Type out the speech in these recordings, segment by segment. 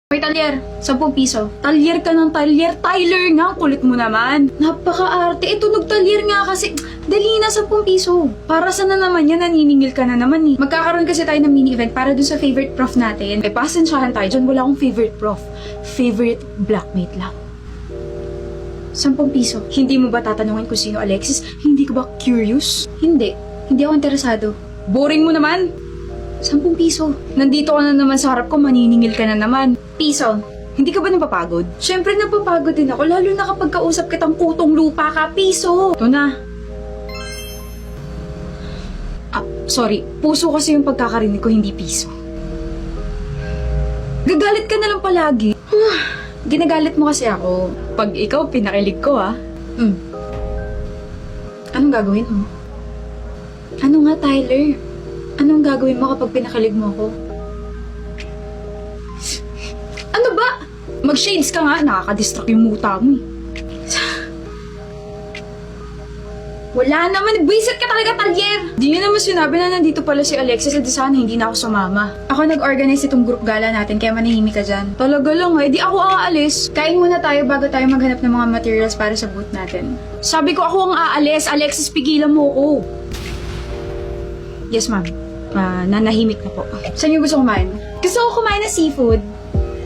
Hoy, talyer, 10 piso. Talyer ka ng talyer. Tyler nga, kulit mo naman. Napaka-arte. Tunog talyer nga kasi. Dali na, 10 piso. Para saan na naman yan? Naniningil ka na naman eh. Magkakaroon kasi tayo ng mini-event para dun sa favorite prof natin. Pasensyahan tayo dyan. Wala akong favorite prof. Favorite blackmate lang. 10 piso. Hindi mo ba tatanungin kung sino Alexis? Hindi ka ba curious? Hindi. Hindi ako interesado. Boring mo naman. 10 piso. Nandito ka na naman sa harap ko, maniningil ka na naman. Piso. Hindi ka ba napapagod? Siyempre napapagod din ako, lalo na kapag kausap kitang kutong lupa ka. Piso. Ito na. Sorry. Puso kasi yung pagkakarinig ko, hindi piso. Gagalit ka na lang palagi. Ginagalit mo kasi ako. Pag ikaw, pinakilig ko Anong gagawin mo? Ano nga, Tyler? Anong gagawin mo kapag pinakilig mo ako? Ano ba? Mag-shades ka nga, nakaka-distract yung muta mo eh. Wala naman, buwisit ka talaga, talyer! Di nyo naman sinabi na nandito pala si Alexis at sana hindi na ako sumama. Ako nag-organize itong group gala natin kaya manahimik ka dyan. Talaga lang di ako aalis. Kain muna tayo bago tayo maghanap ng mga materials para sa booth natin. Sabi ko ako ang aalis, Alexis, pigilan mo ako. Yes, ma'am. Nanahimik na po. Saan niyo gusto kumain? Gusto ko kumain na seafood.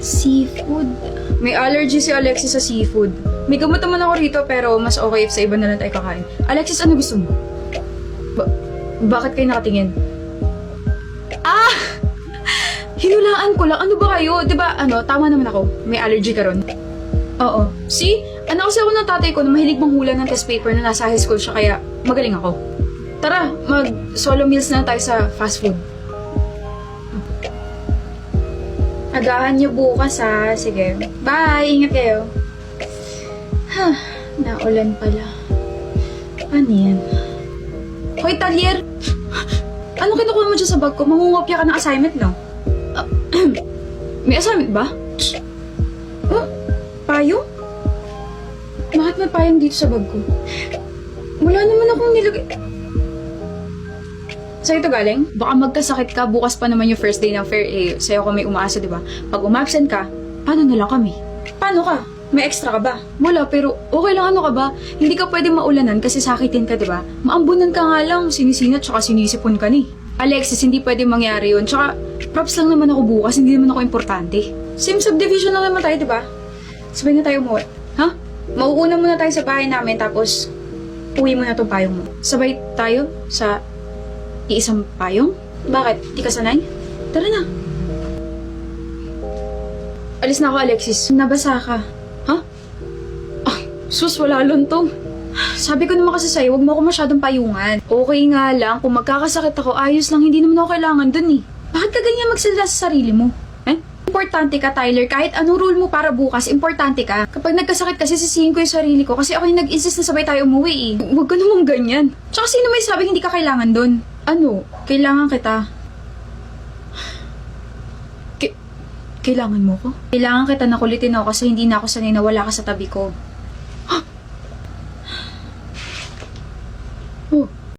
Seafood? May allergy si Alexis sa seafood. May gamot naman ako rito pero mas okay if sa iba na lang tayo kakain. Alexis, ano gusto mo? Bakit kayo nakatingin? Hinulaan ko lang. Ano ba kayo? Diba, tama naman ako. May allergy ka ron. Oo. See? Kasi ako ng tatay ko na mahilig manghula ng test paper na nasa high school siya kaya magaling ako. Tara, mag-solo meals na tayo sa fast food. Agahan niyo bukas ha. Sige. Bye! Ingat kayo. Naulan pala. Ano yan? Hoy, talyer! Ano kinukuha mo dyan sa bag ko? Mangungopya ka ng assignment, no? May assignment ba? Payong? Bakit may payong dito sa bag ko? Wala naman akong nilagay. Sa'yo ito galing? Baka magkasakit ka, bukas pa naman yung first day ng fair sa'yo kami umaasa, di ba? Pag umabsent ka, paano na lang kami? Paano ka? May extra ka ba? Wala, pero okay lang ka ba? Hindi ka pwede maulanan kasi sakitin ka, di ba? Maambunan ka nga lang, sinisinat tsaka sinisipon ka ni. Alexis, hindi pwede mangyari yun. Tsaka, props lang naman ako bukas, hindi naman ako importante. Same subdivision lang naman tayo, di ba? Sabay na tayo umuwi. Ha? Mauuna muna tayo sa bahay namin, tapos uwi mo na itong payong mo. Sabay tayo sa iisang payong? Bakit? Di ka sanay? Tara na. Alis na ako, Alexis. Nabasa ka. Ha? Sus, wala luntong. Sabi ko naman kasi sa'yo, huwag mo ako masyadong payungan. Okay nga lang, kung magkakasakit ako, ayos lang, hindi naman ako kailangan dun eh. Bakit ka ganyan magsalita sa sarili mo? Importante ka, Tyler. Kahit anong rule mo para bukas, importante ka. Kapag nagkasakit kasi, sisihin ko yung sarili ko kasi ako yung nag-insist na sabay tayo umuwi eh. Huwag ka namang ganyan. Tsaka sino may sabing hindi ka kailangan dun? Kailangan kita. Kailangan mo ko? Kailangan kita na kulitin ako kasi hindi na ako sanay na wala ka sa tabi ko.